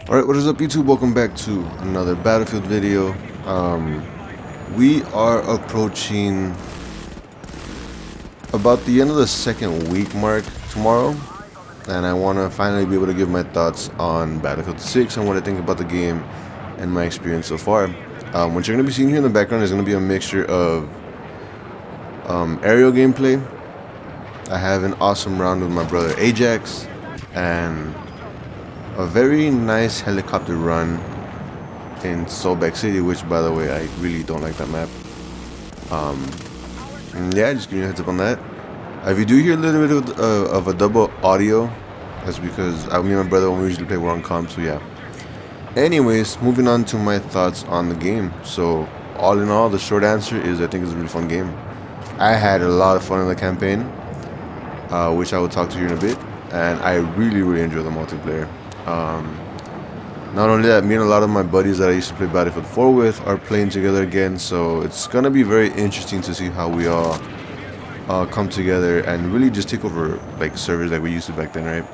Alright, what is up YouTube? Welcome back to another Battlefield video. We are approaching about the end of the second week mark tomorrow, and I want to finally be able to give my thoughts on Battlefield 6 and what I think about the game and my experience so far. What you're going to be seeing here in the background is going to be a mixture of aerial gameplay. I have an awesome round with my brother Ajax, and a very nice helicopter run in Sobek City, which, by the way, I really don't like that map. Yeah, just give you a heads up on that. If you do hear a little bit of a double audio, that's because me and my brother, when we usually play, we're on comp, so yeah. Anyways, moving on to my thoughts on the game. So, all in all, the short answer is I think it's a really fun game. I had a lot of fun in the campaign, which I will talk to you in a bit, and I really enjoy the multiplayer. Not only that, me and a lot of my buddies that I used to play Battlefield 4 with are playing together again, so it's gonna be very interesting to see how we all come together and really just take over like servers like we used to back then, right?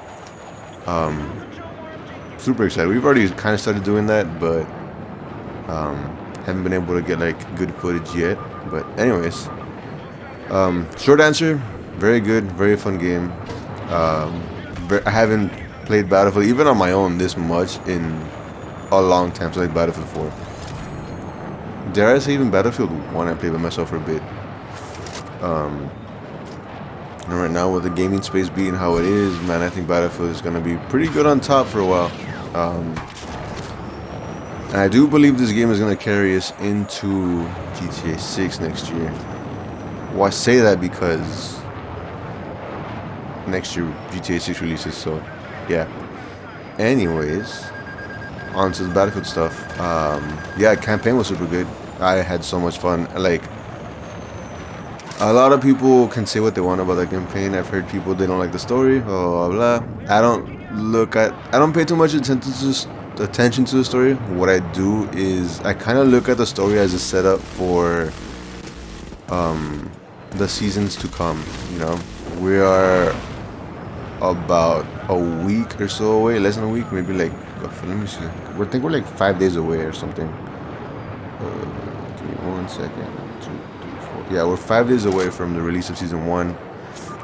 Super excited. We've already kind of started doing that, but haven't been able to get like good footage yet. But anyways, short answer, very good, very fun game. I haven't played Battlefield even on my own this much in a long time, so like Battlefield 4. Dare I say even Battlefield 1 I played by myself for a bit. And right now with the gaming space being how it is, man, I think Battlefield is going to be pretty good on top for a while. And I do believe this game is going to carry us into GTA 6 next year. Well, I say that because next year GTA 6 releases, so yeah. Anyways, on to the Battlefield stuff. Yeah, campaign was super good. I had so much fun. Like, a lot of people can say what they want about that campaign. I've heard people, they don't like the story, blah blah blah. I don't pay too much attention to the story. What I do is I kind of look at the story as a setup for the seasons to come. You know, we are about a week or so away, less than a week, maybe like, let me see, I think we're like 5 days away or something. Give me 1 second. 2, 3, 4. Yeah, we're 5 days away from the release of season 1.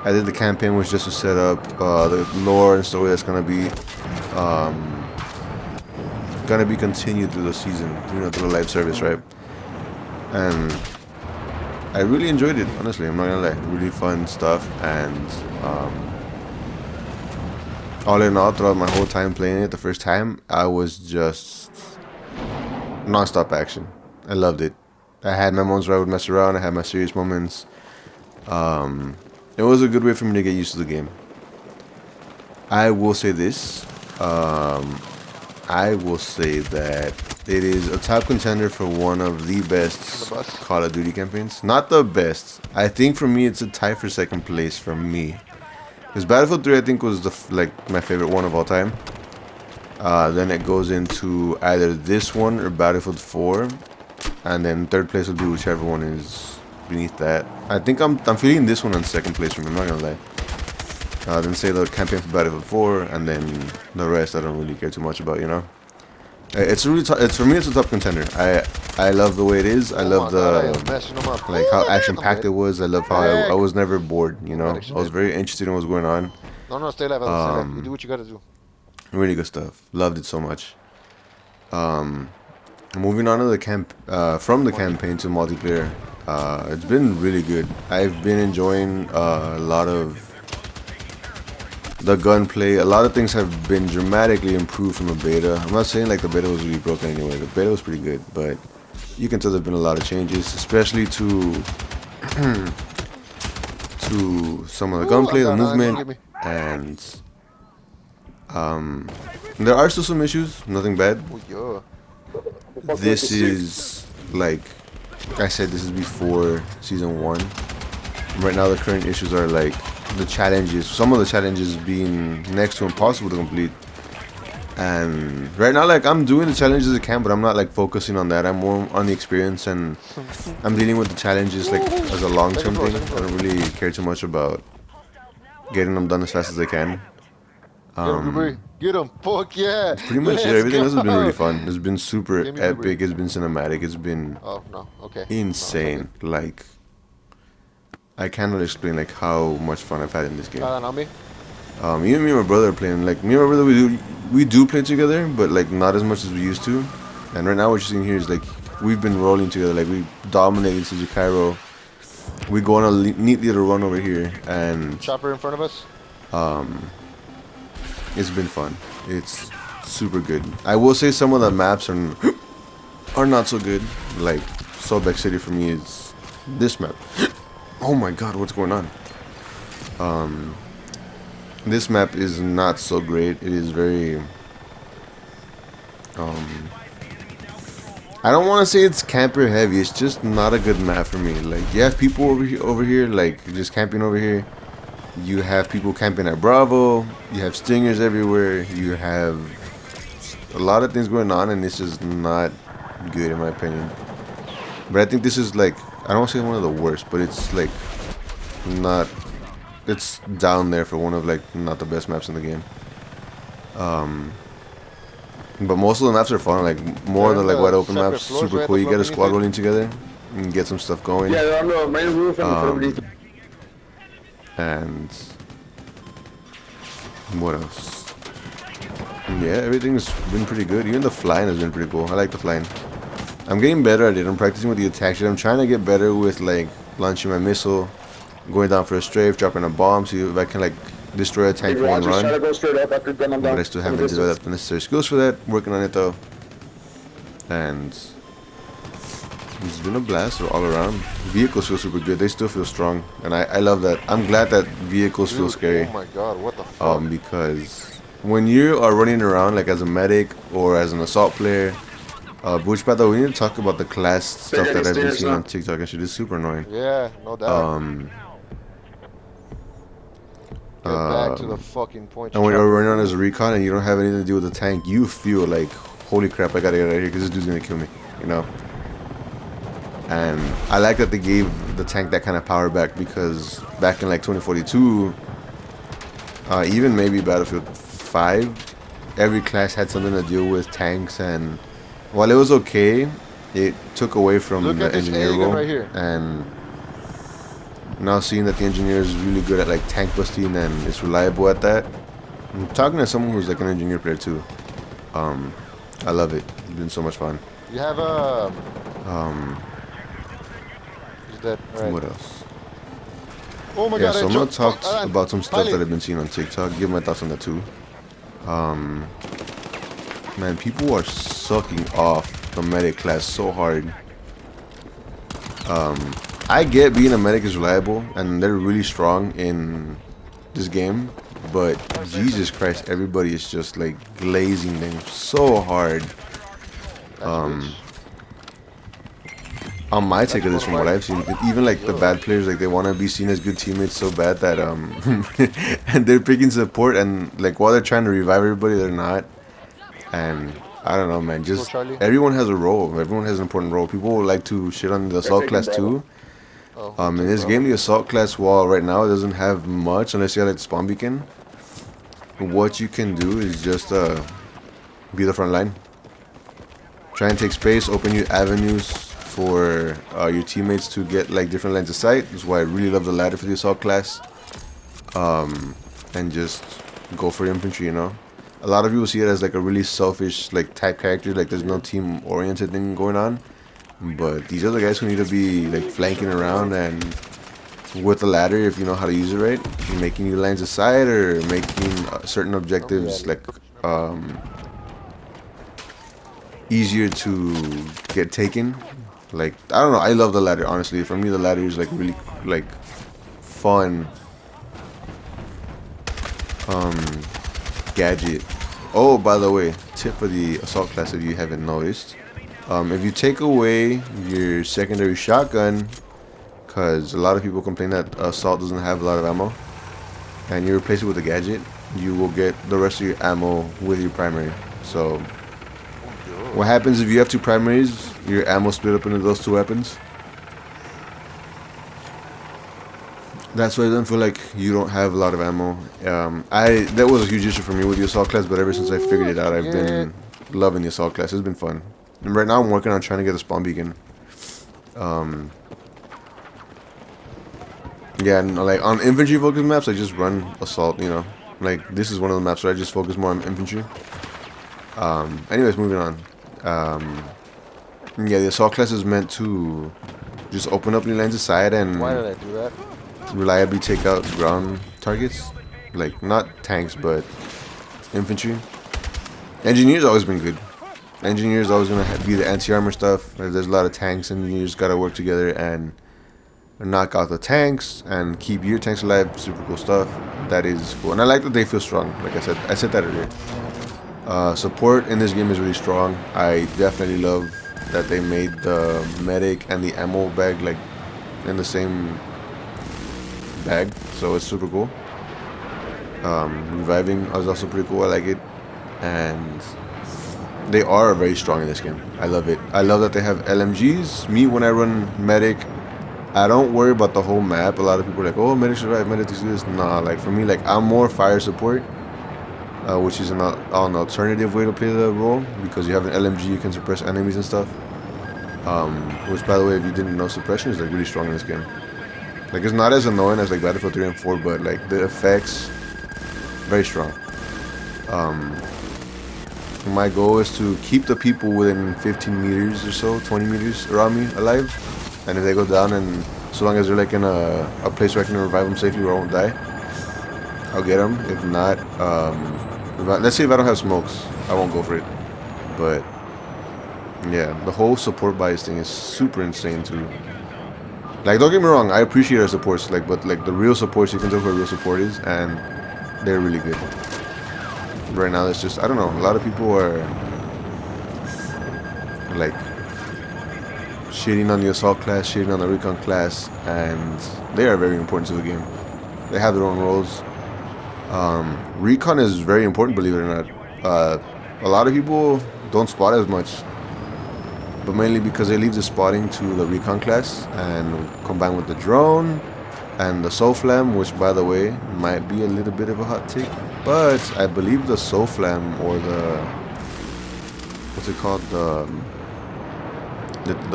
I think the campaign was just to set up the lore and story that's gonna be continued through the season, through the live service, right? And I really enjoyed it, honestly. I'm not gonna lie, really fun stuff. And all in all, throughout my whole time playing it the first time, I was just non-stop action. I loved it. I had my moments where I would mess around. I had my serious moments. It was a good way for me to get used to the game. I will say this. I will say that it is a top contender for one of the best Call of Duty campaigns. Not the best. I think for me, it's a tie for second place for me. Because Battlefield 3, I think, was my favorite one of all time. Then it goes into either this one or Battlefield 4. And then third place would be whichever one is beneath that. I think I'm feeling this one on second place for me, I'm not gonna lie. Then say the campaign for Battlefield 4, and then the rest I don't really care too much about, you know. It's really it's for me, it's a top contender. I love the way it is. I love like how action packed it was. I love how I was never bored, you know. I was very interested in what's going on. No, stay alive. Stay alive. You do what you gotta do. Really good stuff. Loved it so much. Moving on to the from the campaign to multiplayer, it's been really good. I've been enjoying a lot of the gunplay. A lot of things have been dramatically improved from the beta. I'm not saying like the beta was really broken anyway. The beta was pretty good, but you can tell there's been a lot of changes, especially to some of the gunplay, the movement, and there are still some issues. Nothing bad. This is like I said, this is before season 1. Right now the current issues are like the challenges, some of the challenges being next to impossible to complete. And right now, like, I'm doing the challenges I can, but I'm not like focusing on that. I'm more on the experience, and I'm dealing with the challenges like as a long-term thing. I don't really care too much about getting them done as fast as I can. Get him, Blueberry. Get him. Fuck yeah. Pretty much Let's everything go. else has been really fun. It's been super Give me epic. Blueberry. It's been cinematic. It's been Oh, no. Okay. insane. Like, I cannot explain like how much fun I've had in this game. On me. Even me and my brother are playing. Like me and my brother, we do play together, but like not as much as we used to. And right now, what you're seeing here is like we've been rolling together. Like we dominated CJ Cairo. We go on a neat little run over here, and Chopper in front of us. it's been fun. It's super good. I will say some of the maps are not so good. Like Soulback City for me is this map. Oh my god, what's going on? This map is not so great. It is very I don't want to say it's camper heavy. It's just not a good map for me. Like you have people over here like just camping over here. You have people camping at Bravo. You have stingers everywhere. You have a lot of things going on, and this is not good in my opinion. But I think this is like, I don't want to say one of the worst, but it's like not, it's down there for one of like not the best maps in the game. But most of the maps are fun. Like more of the like wide open maps, super cool. You get a squad rolling together and get some stuff going. Yeah, they're on the main roof and And what else? Yeah, everything's been pretty good. Even the flying has been pretty cool. I like the flying. I'm getting better at it. I'm practicing with the attack shit. I'm trying to get better with like launching my missile, going down for a strafe, dropping a bomb, see if I can like destroy a tank in one run. Try to go straight up after gun But I still haven't developed the necessary skills for that. Working on it though. And it's been a blast all around. Vehicles feel super good. They still feel strong, and I love that. I'm glad that vehicles feel scary. Oh my god, what the fuck? Because when you are running around like as a medic or as an assault player, which by the way, we need to talk about the class stuff that I've been seeing on TikTok. Actually, it's super annoying. Yeah, no doubt. Get back to the fucking point. And when you're running on as a recon and you don't have anything to do with the tank, you feel like, holy crap, I gotta get out of here because this dude's gonna kill me, you know? And I like that they gave the tank that kind of power back, because back in like 2042, even maybe Battlefield 5, every class had something to deal with tanks, and while it was okay, it took away from the engineer role. Right here. And now seeing that the engineer is really good at like tank busting and is reliable at that, I'm talking to someone who's like an engineer player too. I love it. It's been so much fun. You have right. What else? Oh my Yeah, god, so I'm gonna talk about some stuff that I've been seeing on TikTok. Give my thoughts on that too. Man, people are sucking off the medic class so hard. I get being a medic is reliable and they're really strong in this game, but Jesus Christ, everybody is just like glazing them so hard. On my take of this, from what I've seen, even like the bad players, like they want to be seen as good teammates so bad that and they're picking support, and like while they're trying to revive everybody, they're not. And I don't know, man. Just everyone has a role. Everyone has an important role. People like to shit on the assault class too. In this game, the assault class, while right now it doesn't have much unless you have like the spawn beacon, what you can do is just be the front line. Try and take space, open new avenues for your teammates to get like different lines of sight. That's why I really love the ladder for the assault class. And just go for infantry, you know. A lot of people see it as like a really selfish like type character, like there's no team oriented thing going on. But these are the guys who need to be like flanking around, and with the ladder, if you know how to use it right, making new lines of sight or making certain objectives like easier to get taken. Like, I don't know, I love the ladder, honestly. For me, the ladder is like really like fun gadget. Oh, by the way, tip for the assault class if you haven't noticed, if you take away your secondary shotgun, because a lot of people complain that assault doesn't have a lot of ammo, and you replace it with a gadget, you will get the rest of your ammo with your primary. So what happens if you have two primaries, your ammo split up into those two weapons. That's why I don't feel like you don't have a lot of ammo. That was a huge issue for me with the assault class, but ever since I figured it out, I've been loving the assault class. It's been fun. And right now I'm working on trying to get a spawn beacon. Yeah, and like on infantry focus maps, I just run assault. You know, like this is one of the maps where I just focus more on infantry. Anyways, moving on. Yeah, the assault class is meant to just open up new lanes aside and Why did I do that? reliably take out ground targets, like not tanks but infantry. Engineers always been good. Engineers always gonna be the anti-armor stuff. There's a lot of tanks, and you just gotta work together and knock out the tanks and keep your tanks alive. Super cool stuff. That is cool, and I like that they feel strong. Like I said that earlier. Support in this game is really strong. I definitely love that they made the medic and the ammo bag like in the same bag, so it's super cool. Reviving is also pretty cool. I like it, and they are very strong in this game. I love it. I love that they have LMGs. Me, when I run medic, I don't worry about the whole map. A lot of people are like, oh, medic survive, medic do this. Nah, like for me, like I'm more fire support, which is an alternative way to play the role, because you have an LMG, you can suppress enemies and stuff. Which, by the way, if you didn't know, suppression is like really strong in this game. Like it's not as annoying as like Battlefield 3 and 4, but like the effects, very strong. My goal is to keep the people within 15 meters or so, 20 meters around me alive, and if they go down, and so long as they're like in a place where I can revive them safely where I won't die, I'll get them. If not, let's say if I don't have smokes, I won't go for it. But yeah, the whole support bias thing is super insane too. Like, don't get me wrong, I appreciate our supports, like, but like the real supports, you can tell who a real support is, and they're really good. Right now, it's just, I don't know, a lot of people are like shitting on the assault class, shitting on the recon class, and they are very important to the game. They have their own roles. Recon is very important, believe it or not. A lot of people don't spot as much, but mainly because they leave the spotting to the recon class and combine with the drone and the SOFLAM, which, by the way, might be a little bit of a hot take, but I believe the SOFLAM, or the, what's it called, the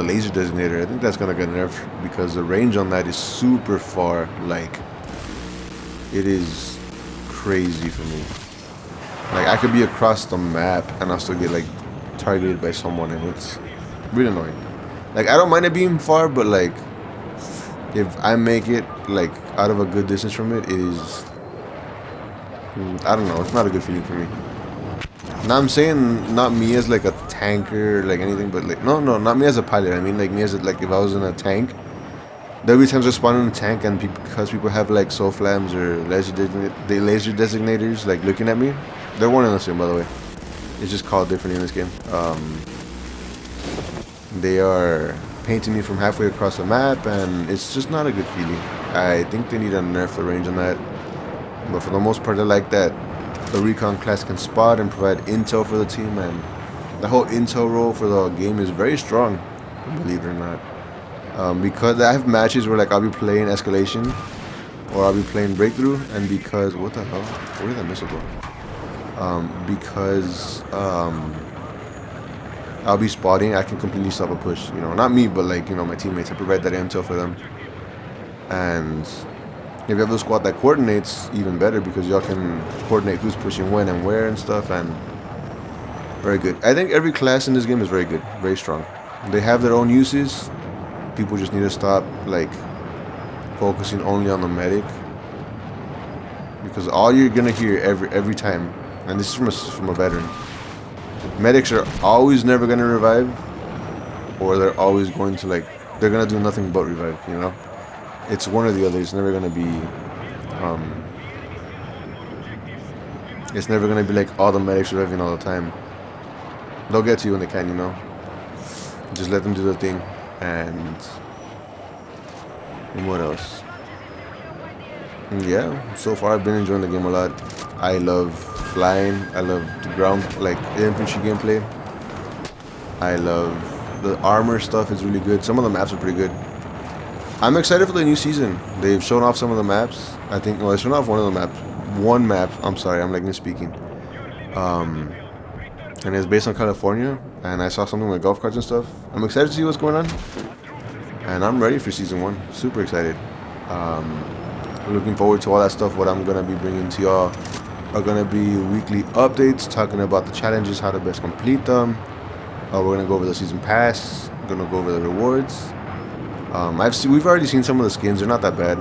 laser designator, I think that's gonna get nerfed, because the range on that is super far. Like, it is crazy for me. Like, I could be across the map and I'll still get like targeted by someone, and it's really annoying. Like, I don't mind it being far, but like if I make it like out of a good distance from it, it is, I don't know, it's not a good feeling for me. Now I'm saying not me as like a tanker, like anything, but like no, not me as a pilot. I mean like me as like if I was in a tank, there'll be times I spawn in a tank, and because people have like SOFLAMs or laser designators like looking at me, they're one and the same, by the way. It's just called differently in this game. They are painting me from halfway across the map, and it's just not a good feeling. I think they need to nerf the range on that, but for the most part I like that the recon class can spot and provide intel for the team, and the whole intel role for the game is very strong, believe it or not. Because I have matches where like I'll be playing escalation or I'll be playing breakthrough, and because, what the hell, where did that missile go? Because I'll be spotting, I can completely stop a push, you know, not me, but like, you know, my teammates. I provide that intel for them. And if you have a squad that coordinates, even better, because y'all can coordinate who's pushing when and where and stuff, and very good. I think every class in this game is very good, very strong. They have their own uses. People just need to stop like focusing only on the medic, because all you're gonna hear every time, and this is from a veteran, medics are always never gonna revive, or they're always going to like, they're gonna do nothing but revive, you know? It's one or the other. It's never gonna be it's never gonna be like all the medics reviving all the time. They'll get to you when they can, you know? Just let them do their thing. And what else? Yeah, so far I've been enjoying the game a lot. I love flying. I love the ground, like infantry gameplay. I love the armor stuff. Is really good. Some of the maps are pretty good. I'm excited for the new season. They've shown off some of the maps. I think, well, they shown off one of the maps. One map. I'm sorry, I'm like misspeaking. And it's based on California. And I saw something with golf carts and stuff. I'm excited to see what's going on. And I'm ready for season 1. Super excited. Looking forward to all that stuff. What I'm gonna be bringing to y'all are gonna be weekly updates, talking about the challenges, how to best complete them. We're gonna go over the season pass. We're gonna go over the rewards. We've already seen some of the skins. They're not that bad.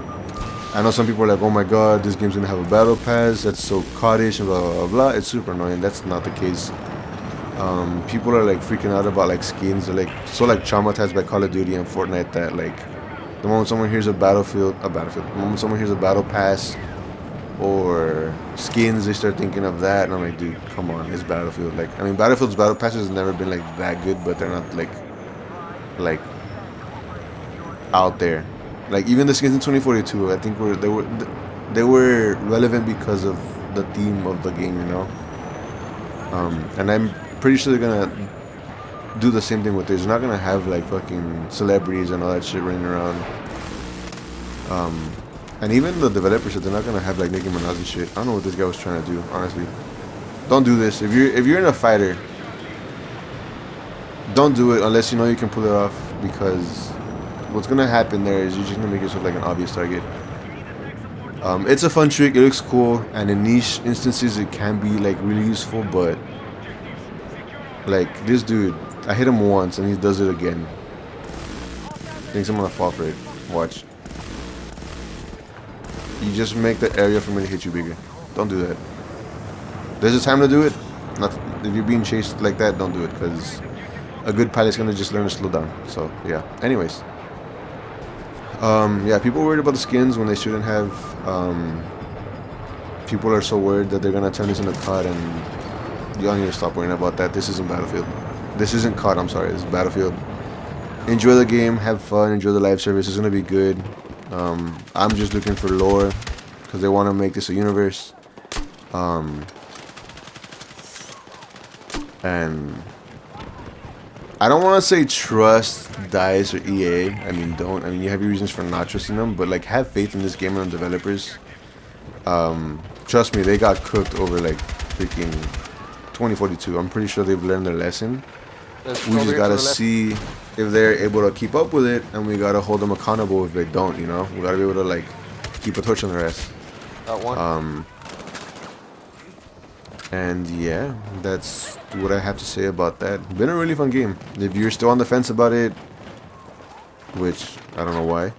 I know some people are like, "Oh my God, this game's gonna have a battle pass. That's so coddish and blah blah blah blah." It's super annoying. That's not the case. People are like freaking out about like skins. They're like so like traumatized by Call of Duty and Fortnite that like the moment someone hears the moment someone hears a battle pass or skins, they start thinking of that. And I'm like, dude, come on, it's Battlefield. Like, I mean, Battlefield's battle passes has never been like that good, but they're not like out there. Like even the skins in 2042, I think they were relevant because of the theme of the game, you know. And I'm pretty sure they're gonna do the same thing with this. They're not gonna have like fucking celebrities and all that shit running around. And even the developers said they're not gonna have like Nicki Minaj and shit. I don't know what this guy was trying to do, honestly. Don't do this. If you're in a fighter, don't do it unless you know you can pull it off, because what's gonna happen there is you're just gonna make yourself like an obvious target. It's a fun trick, it looks cool, and in niche instances it can be like really useful, but like this dude, I hit him once and he does it again. Thinks I'm gonna fall for it. Watch. You just make the area for me to hit you bigger. Don't do that. There's a time to do it. Not if you're being chased like that, don't do it, because a good pilot's gonna just learn to slow down. So yeah. Anyways. Yeah, people are worried about the skins when they shouldn't have. People are so worried that they're gonna turn this into COD, and y'all need to stop worrying about that. This isn't Battlefield. This isn't COD, I'm sorry, this is Battlefield. Enjoy the game, have fun, enjoy the live service, it's gonna be good. I'm just looking for lore, because they want to make this a universe. And I don't want to say trust DICE or EA. I mean, don't. I mean, you have your reasons for not trusting them, but like, have faith in this game and the developers. Trust me, they got cooked over like freaking 2042. I'm pretty sure they've learned their lesson. We just gotta see if they're able to keep up with it, and we gotta hold them accountable if they don't. You know, we gotta be able to like keep a torch on their ass. And yeah, that's what I have to say about that. Been a really fun game. If you're still on the fence about it, which I don't know why,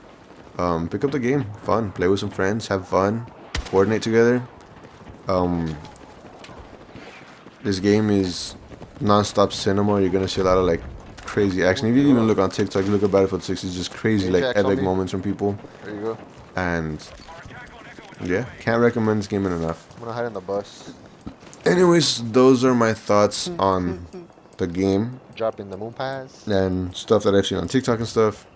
pick up the game. Fun. Play with some friends. Have fun. Coordinate together. This game is non-stop cinema. You're gonna see a lot of like crazy action. If you even look on TikTok, you look at Battlefield 6, it's just crazy like epic moments from people. There you go. And yeah, can't recommend this game enough. I'm gonna hide in the bus. Anyways, those are my thoughts on the game Dropping the moon pass. and stuff that I've seen on TikTok and stuff.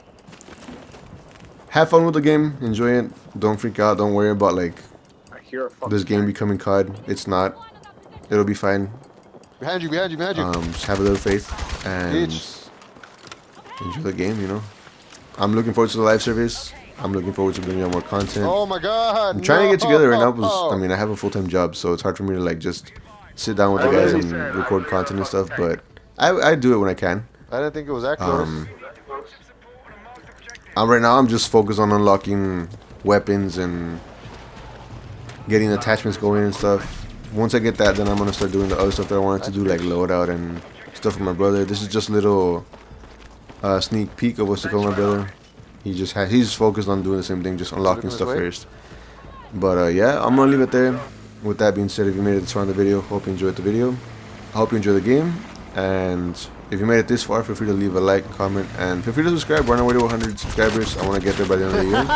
Have fun with the game, enjoy it. Don't freak out. Don't worry about like this game becoming COD. It's not. It'll be fine. Behind you, behind you, behind you. Just have a little faith and enjoy the game. You know, I'm looking forward to the live service. I'm looking forward to bringing out more content. Oh my God! I'm trying to get together right now because I mean I have a full-time job, so it's hard for me to like just sit down with the guys and record content and stuff. But I do it when I can. I didn't think it was that close. Right now I'm just focused on unlocking weapons and getting attachments going and stuff. Once I get that, then I'm gonna start doing the other stuff that I wanted to do, like loadout and stuff for my brother. This is just a little sneak peek of what's to come with my brother. He's focused on doing the same thing, just unlocking stuff first. But yeah, I'm gonna leave it there. With that being said, if you made it this far in the video, hope you enjoyed the video. I hope you enjoy the game, and if you made it this far, feel free to leave a like, comment, and feel free to subscribe. We're on our way to 100 subscribers. I want to get there by the end of the year.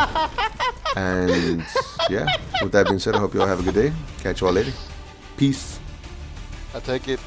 And yeah, with that being said, I hope you all have a good day. Catch you all later. Peace. I take it.